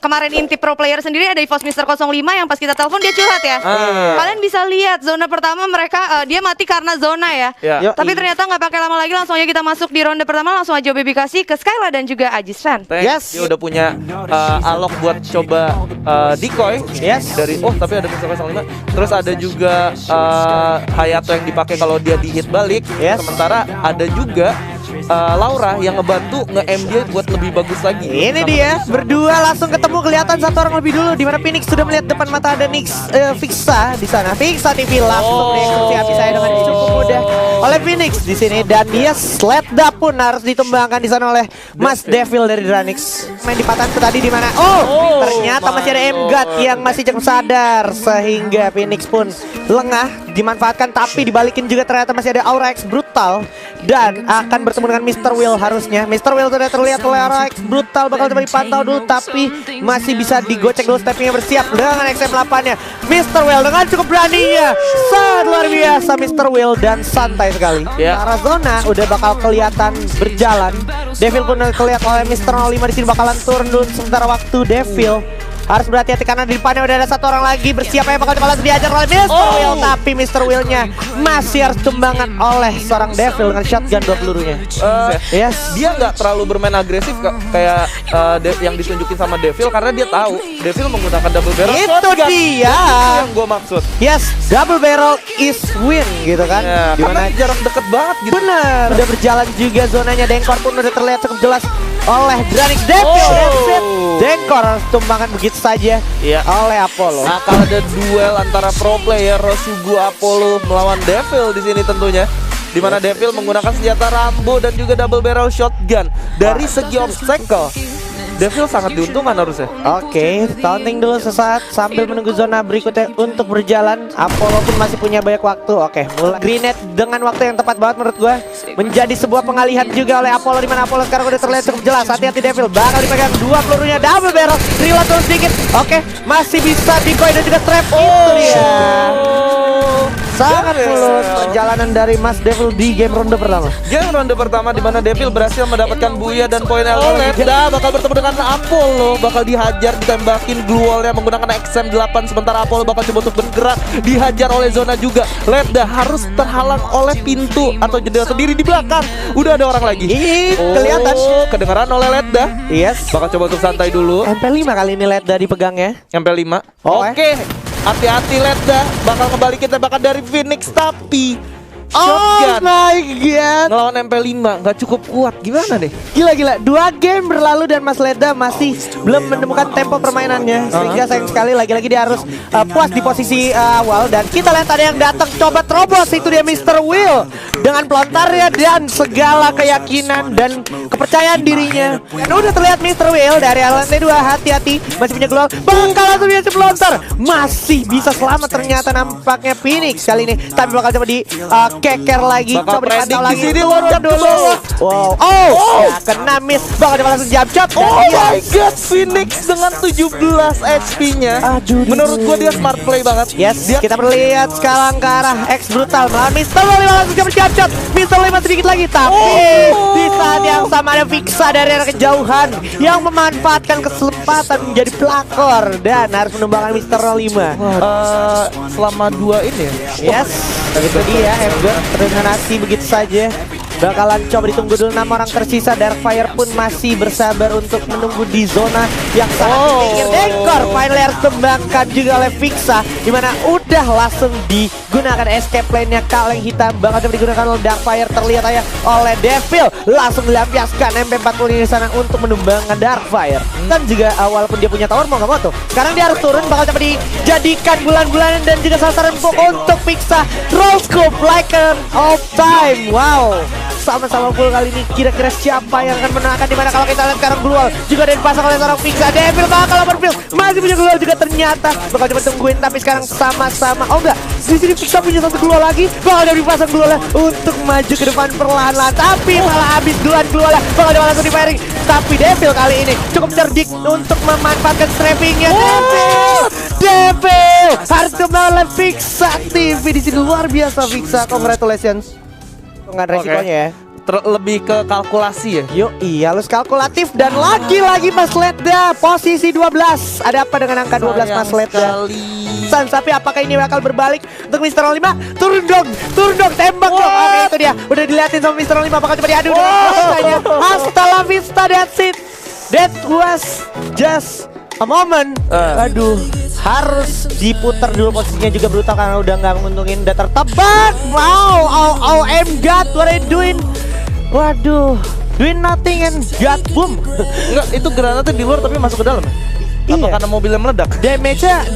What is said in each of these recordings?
kemarin inti pro player sendiri ada EVOS Mister 05 yang pas kita telepon dia curhat ya. Kalian bisa lihat zona pertama mereka dia mati karena zona ya. Tapi ternyata nggak pakai lama lagi, langsung aja kita masuk di ronde pertama, langsung aja Baby kasih ke Skyla dan juga Ajis Fan. Yes, dia udah punya alok buat coba decoy. Yes. Dari tapi ada Mister 05. Terus ada juga Hayato yang dipakai kalau dia di hit balik. Yes. Sementara ada juga Laura yang ngebantu nge-M dia buat lebih bagus lagi. Ini dia berdua langsung ketemu, kelihatan satu orang lebih dulu di mana Phoenix sudah melihat depan mata ada Fixa di sana. Fixa TV langsung dieksekusi habis saya dengan cukup mudah oleh Phoenix di sini, dan Letda pun harus ditumbangkan di sana oleh Mas Devil dari Dranix. Main di patahan tadi di mana? Ternyata masih ada M-God yang masih cukup sadar sehingga Phoenix pun lengah dimanfaatkan, tapi dibalikin juga ternyata masih ada Aura X Brutal dan akan bertemu dengan Mr. Will harusnya. Mr. Will sudah terlihat oleh Aura X Brutal, bakal coba dipantau dulu tapi masih bisa digocek dulu, steppingnya bersiap dengan XM8-nya. Mr. Will dengan cukup beraninya, sangat luar biasa Mr. Will dan santai sekali. Arah zona udah bakal kelihatan berjalan. Devil pun kelihatan oleh Mr. 05 di sini bakalan turun dulu sementara waktu. Devil harus berhati-hati karena di depannya udah ada satu orang lagi bersiap yang bakal langsung diajar oleh Mr. Will, tapi Mr. Will-nya masih harus tumbangan oleh seorang Devil dengan shotgun 2 pelurunya. Dia nggak terlalu bermain agresif kayak yang ditunjukin sama Devil karena dia tahu Devil menggunakan double barrel shotgun. Itu dia yang gue maksud. Yes, double barrel is win gitu kan. Karena jarak deket banget gitu. Bener, udah berjalan juga zonanya. Dengkor pun udah terlihat cukup jelas oleh Dranix. Devil, Dengkor harus tumbangan begitu saja oleh Apollo. Akan ada duel antara pro player Rosugu Apollo melawan Devil di sini tentunya. Di mana Devil menggunakan senjata Rambo dan juga double barrel shotgun. Dari segi obstacle, Devil sangat diuntungkan harusnya. Oke, taunting dulu sesaat sambil menunggu zona berikutnya untuk berjalan. Apollo pun masih punya banyak waktu. Oke, mulai grenade dengan waktu yang tepat banget menurut gue. Menjadi sebuah pengalihan juga oleh Apollo, di mana Apollo sekarang udah terlihat cukup jelas. Hati-hati Devil, bakal dipegang 2 pelurunya double barrel. Reload terus sedikit. Oke, masih bisa decoy dan juga trap. Itu dia. Sangat mulus perjalanan dari Mas Devil di game ronde pertama. Game ronde pertama di mana Devil berhasil mendapatkan Buya dan poin Letda bakal bertemu dengan Apollo, bakal dihajar, ditembakin glue wall-nya menggunakan XM8, sementara Apollo bakal coba untuk bergerak, dihajar oleh zona juga. Letda harus terhalang oleh pintu atau jendela sendiri di belakang. Udah ada orang lagi. Kelihatan kedengaran oleh Letda. Yes. Bakal coba untuk santai dulu. MP5 kali ini Letda dipegangnya. MP5. Oke. Hati-hati Letda, bakal ngebalikin tembakan dari Phoenix tapi shotgun. Oh my god, ngelawan MP5 nggak cukup kuat, gimana deh? Gila, 2 game berlalu dan Mas Letda masih belum menemukan tempo permainannya. Sehingga sayang sekali lagi-lagi dia harus puas di posisi awal. Dan kita lihat ada yang datang coba terobos, itu dia Mr. Will dengan pelontarnya dan segala keyakinan dan kepercayaan dirinya. Dan udah terlihat Mr. Will dari lantai 2, hati-hati masih punya gelar, bakal langsung dia pelontar, masih bisa selamat ternyata nampaknya Phoenix kali ini, tapi bakal coba di keker lagi, bakal coba dipantau lagi. Sini loncat dulu. Wow. Ya, kena miss, bakal coba langsung jump shot. My god, Phoenix dengan 17 HP-nya. Menurut gua dia smart play banget. Yes, kita melihat sekarang ke arah X Brutal melawan Mr. 05 langsung coba jump shot. Mr. 5 sedikit lagi, tapi di saat yang sama ada Fixa dari arah kejauhan yang memanfaatkan kesempatan menjadi pelakor dan harus menumbangkan Mr. 05. Selama 2 ini Yes, itu dia M-God terdominasi begitu saja. Bakalan coba ditunggu dulu 6 orang tersisa. Darkfire pun masih bersabar untuk menunggu di zona yang sangat pinggir. Dengkor finally harus tembangkan juga oleh Fixa, dimana udah langsung digunakan escape lane-nya kaleng hitam. Bakal coba digunakan oleh Darkfire, terlihat aja oleh Devil langsung dilampiaskan MP40 di sana untuk menumbangkan Darkfire. Dan juga walaupun dia punya tower mau gak mau tuh, sekarang dia harus turun, bakal coba dijadikan bulan-bulanan dan juga sasaran empuk untuk Fixa. Roll scoop like an all time. Wow, sama-sama full kali ini. Kira-kira siapa yang akan menangkan, dimana kalau kita lihat sekarang Global juga ada dipasang oleh seorang Fixa. Devil bakal overfill, masih punya Global juga ternyata. Bakal coba tungguin tapi sekarang sama-sama. Oh enggak, di sini Fixa punya satu Global lagi. Bakal coba dipasang Global untuk maju ke depan perlahan-lahan, tapi malah habis duluan Global. Bakal coba langsung di firing, tapi Devil kali ini cukup cerdik untuk memanfaatkan trappingnya. Devil harus kembali oleh Fixa TV di sini. Luar biasa Fixa, congratulations. Dengan resikonya ya. lebih ke kalkulasi ya. Iya, halus kalkulatif dan lagi-lagi Mas Ledda posisi 12. Ada apa dengan angka 12 Mas Ledda? Sans, tapi apakah ini bakal berbalik untuk Mr. 05? Turun dong, tembak dong. Oke, itu dia. Udah diliatin sama Mr. 05, bakal coba diadu dengan rasanya. Hasta la vista, that's it. That was just a moment. Aduh, harus diputar dulu posisinya juga brutal karena udah nggak menguntungin. Udah tertebak. Wow, OM God, what are you doing? Waduh, doing nothing and God boom. Enggak, itu granatnya di luar tapi masuk ke dalam ya? Apa karena mobilnya meledak? Damage-nya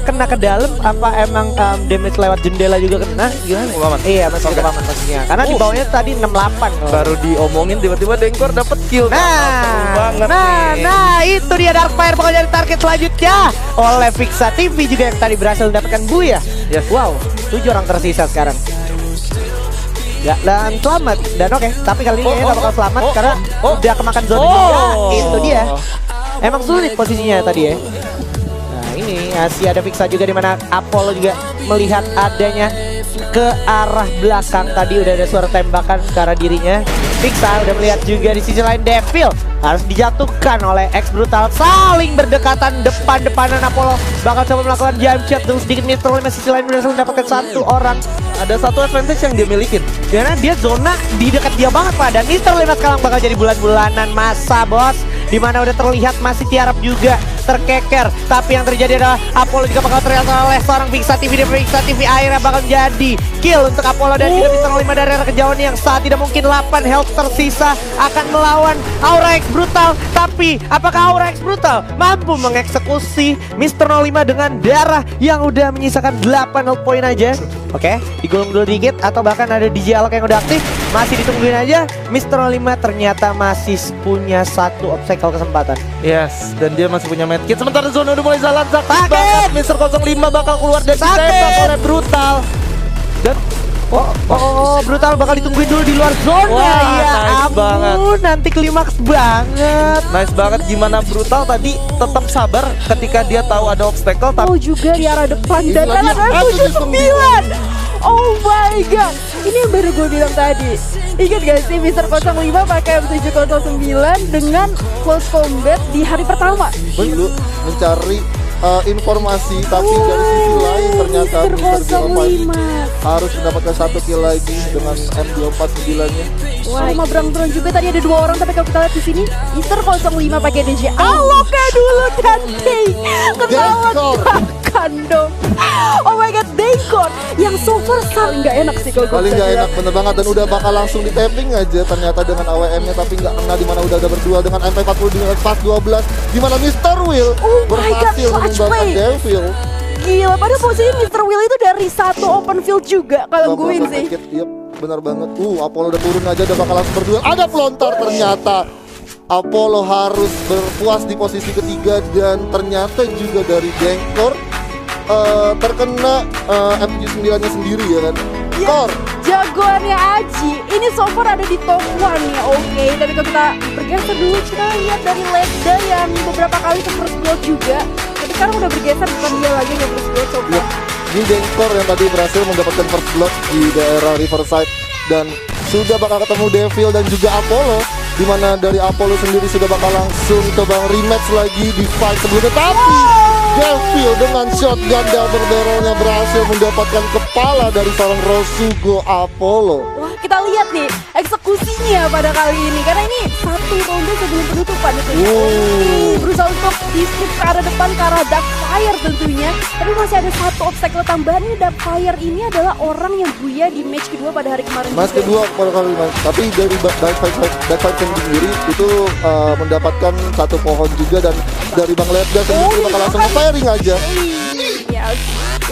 kena ke dalam apa emang damage lewat jendela juga kena? Gimana? Paman. Iya, masih ke paman pastinya. Karena di bawahnya tadi 68 loh. Baru diomongin tiba-tiba Dengkor dapat kill. Nah, itu dia Darkfire bakal jadi target selanjutnya oleh Fixa TV juga yang tadi berhasil mendapatkan Buya. Yes. Wow, 7 orang tersisa sekarang. Ya, dan selamat. Dan oke, tapi kali ini kayaknya gak bakal selamat karena udah kemakan zona juga. Itu dia. Emang sulit posisinya tadi ya. Nah, ini masih ada Fixa juga di mana Apollo juga melihat adanya ke arah belakang. Tadi udah ada suara tembakan ke arah dirinya. Fixa udah melihat juga di sisi lain Devil harus dijatuhkan oleh X Brutal. Saling berdekatan depan-depanan. Apollo bakal coba melakukan jump shot dulu sedikit Mr. 5 sisi lain berhasil mendapatkan satu orang. Ada satu advantage yang dia milikin karena dia zona di dekat dia banget Pak. Dan Mr. 5 sekarang bakal jadi bulan-bulanan masa bos, dimana udah terlihat masih tiarap juga terkeker. Tapi yang terjadi adalah Apollo juga bakal terlihat oleh seorang Fixa TV. Dan Fixa TV akhirnya bakal jadi kill untuk Apollo dan juga Mr. 5 dari arah kejauhan yang saat tidak mungkin 8 health tersisa akan melawan Aura X Brutal. Tapi apakah Aura X Brutal mampu mengeksekusi Mr. 05 dengan darah yang udah menyisakan 8 health point aja? Oke, digulung dulu dikit atau bahkan ada DJ Alok yang udah aktif. Masih ditungguin aja. Mr. 05 ternyata masih punya satu obstacle kesempatan. Yes, dan dia masih punya medkit. Sementara zona udah mulai jalan sakit banget. Mr. 05 bakal keluar dari tembak oleh Brutal. Dan Brutal bakal ditungguin dulu di luar zona. Wah, ya nice ampun, banget. nanti klimaks banget. Nice banget gimana Brutal tadi tetap sabar ketika dia tahu ada obstacle. Oh juga di arah depan Ini dan lagi ada 79. Oh my god, ini yang baru gue bilang tadi. Ingat gak sih Mr. 05 pakai M709 dengan close combat di hari pertama? Dulu mencari informasi, tapi dari sisi lain ternyata Mr. 05 harus mendapatkan satu kill lagi dengan M249-nya. Wah, sama berang-berang juga tadi ada 2 orang, tapi kalau kita lihat di sini Mr. 05 pakai DJ Aloknya dulu nanti ketahuan kan dong. Oh my god, Dengkor yang so far paling gak enak sih kalau paling gak enak bener banget, dan udah bakal langsung di tapping aja ternyata dengan AWM-nya, tapi nggak kena dimana udah berdua dengan MP40 dengan pas 12 dimana Mr. Will berhasil meninggalkan Devil. Gila, padahal posisi Mr. Will itu dari satu open field juga kalau gue sih. Yep, bener banget. Apollo udah turun aja, udah bakal langsung berdua. Ada pelontar ternyata. Apollo harus berpuas di posisi ketiga, dan ternyata juga dari Dengkor terkena M79-nya sendiri ya kan. Kor jagoannya Aji ini so far ada di top 1 ya. Oke, tapi kalau kita bergeser dulu, kita lihat dari Ledda yang beberapa kali ke first blood juga, tapi sekarang udah bergeser, bukan dia lagi yang first blood so far. Ini Dengkor yang tadi berhasil mendapatkan first blood di daerah Riverside, dan sudah bakal ketemu Devil dan juga Apollo, dimana dari Apollo sendiri sudah bakal langsung coba rematch lagi di fight sebelumnya, tapi Devil dengan shotgun double barrelnya berhasil mendapatkan kepala dari seorang Rosugo Apollo. Wah, kita lihat nih eksekusinya pada kali ini, karena ini satu ronde sebelum penutupan itu. Berusaha untuk di-skip ke arah depan ke arah Darkfire tentunya, tapi masih ada satu obstacle tambahan. Ini Darkfire ini adalah orang yang buya di match kedua pada hari kemarin. Match kedua pada kali ini, tapi dari Darkfire sendiri itu mendapatkan satu pohon juga, dan dari Bang Ledda sendiri bakal langsung firing aja. Yes.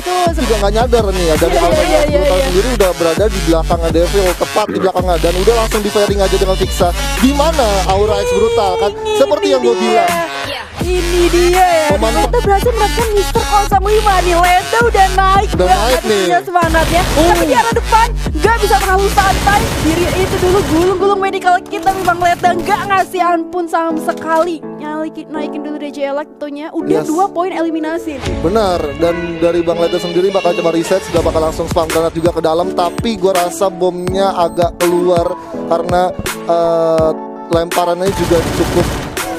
Itu juga nggak nyadar nih ya, dari awal Brutal sendiri udah berada di belakangnya Devil, tepat di belakangnya, dan udah langsung di firing aja dengan Fixa. Di mana Aura X Brutal kan, seperti yang gue bilang. Ini dia ya. Ledda berhasil mendapatkan Mr. 05 nih. Ledda udah naik nih semangatnya. Tapi di arah depan nggak bisa terlalu santai. Diri itu dulu gulung-gulung medical kit, tapi Bang Ledda nggak ngasih ampun sama sekali. Naikin dulu DJ Elect tentunya. Udah 2 poin eliminasi. Benar, dan dari Bang Ledda sendiri bakal coba reset, sudah bakal langsung spam granat juga ke dalam, tapi gua rasa bomnya agak keluar karena lemparannya juga cukup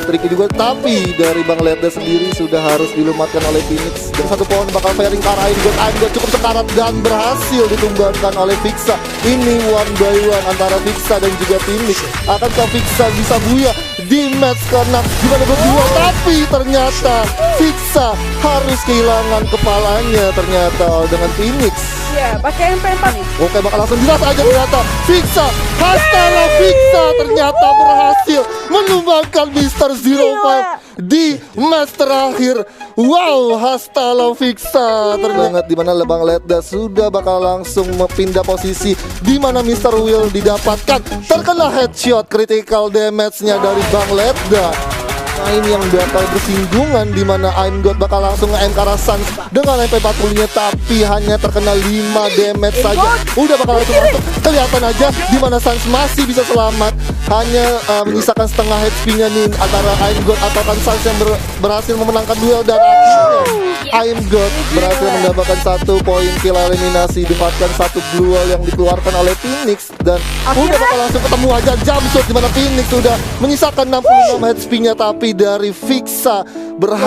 tricky juga, tapi dari Bang Ledda sendiri sudah harus dilumatkan oleh Phoenix. Dan satu pohon bakal fairing ke arah Aimgot cukup sekarat dan berhasil ditumbangkan oleh Fixa. Ini one by one antara Fixa dan juga Phoenix. Akankah Fixa bisa buya di match ke-6 gimana berdua, tapi ternyata Fixa harus kehilangan kepalanya ternyata dengan Phoenix. Ya, pakai MP4 nih. Oke, bakal langsung jelas aja ternyata Fixa, Hastala Fixa ternyata berhasil menumbangkan Mr. 05 di match terakhir. Wow, Hastala Fixa terbanget di mana Bang Ledda sudah bakal langsung pindah posisi di mana Mr. Will didapatkan terkena headshot critical damage-nya dari Bang Ledda. Ini yang bakal bersinggungan di mana Aimgot bakal langsung nge-aim ke arah Sans dengan MP40-nya, tapi hanya terkena 5 damage saja. Udah bakal langsung masuk. Kelihatan aja di mana Sans masih bisa selamat, hanya menyisakan setengah HP-nya nih antara Aimgot atau kan Sans yang berhasil memenangkan duel, dan akhirnya Aimgot berhasil mendapatkan 1 poin kill eliminasi, dapatkan 1 blue wall yang dikeluarkan oleh Phoenix, dan udah bakal langsung ketemu aja jump shot di mana Phoenix sudah menyisakan 66 HP-nya, tapi dari Fixa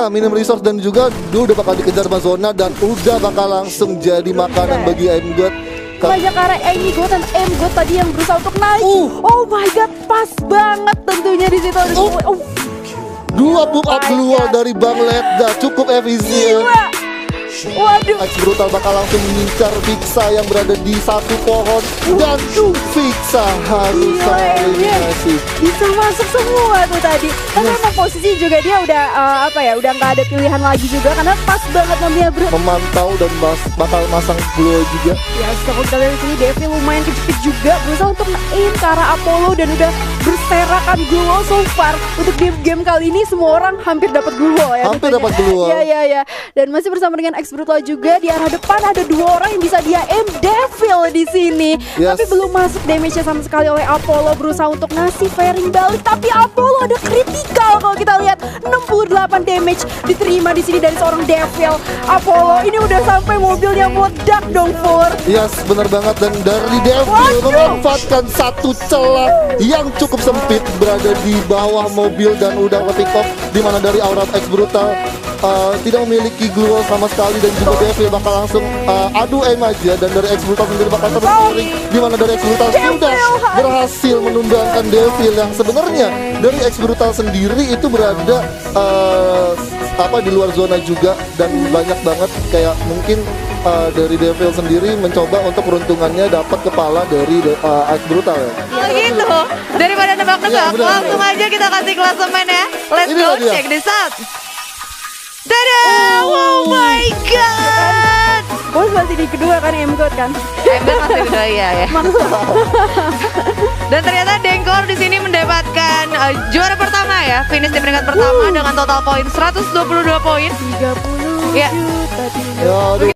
minum resource dan juga udah bakal dikejar sama Zona, dan udah bakal langsung jadi makanan bagi Aimgot. Banyak arah Aimgot dan Aimgot tadi yang berusaha untuk naik. Oh my god, pas banget tentunya di situ. Dua book up blue wall dari Bang Ledda cukup efisien. Waduh, Brutal bakal langsung mengincar Fixa yang berada di satu pohon, dan Fixa harus eliminasi. Bisa masuk semua tuh tadi. Karena emang posisi juga dia udah udah nggak ada pilihan lagi juga, karena pas banget namanya memantau dan bakal masang blue juga. Ya, setelah kita lihat di sini Devil lumayan kejepit juga berusaha untuk aim ke arah Apollo, dan udah berserakan glue so far. Untuk game kali ini semua orang hampir dapat glue ya. Hampir dapat glue. Iya. Dan masih bersama dengan X Brutal juga. Di arah depan ada 2 orang yang bisa dia aim Devil di sini. Yes. Tapi belum masuk damage-nya sama sekali oleh Apollo, berusaha untuk ngasih fairing balik, tapi Apollo ada critical kalau kita lihat. 68 damage diterima di sini dari seorang Devil. Apollo ini udah sampai mobilnya meledak dong, Fur. Yes, benar banget, dan dari Devil memanfaatkan satu celah yang cukup sempit berada di bawah mobil dan udah nge-pick off, di mana dari Aura X Brutal tidak memiliki glue wall sama sekali, dan juga Devil bakal langsung adu aim aja, dan dari X Brutal sendiri bakal terus scoring, di mana dari X Brutal sudah berhasil menumbangkan Devil yang sebenarnya dari X Brutal sendiri itu berada di luar zona juga, dan banyak banget kayak mungkin dari Devil sendiri mencoba untuk peruntungannya dapat kepala dari X Brutal ya. Oh gitu. Daripada nebak-nebak, langsung aja kita kasih klasemen ya. Let's Ini go, dia. check this out. Dadah! Oh my god! Bos masih di kedua kan, Aimgot kan? Aimgot masih kedua ya. Dan ternyata Dengkor di sini mendapatkan juara pertama ya, finish di peringkat pertama dengan total poin 122 poin. 30 Ya. juta. Ya, aduh.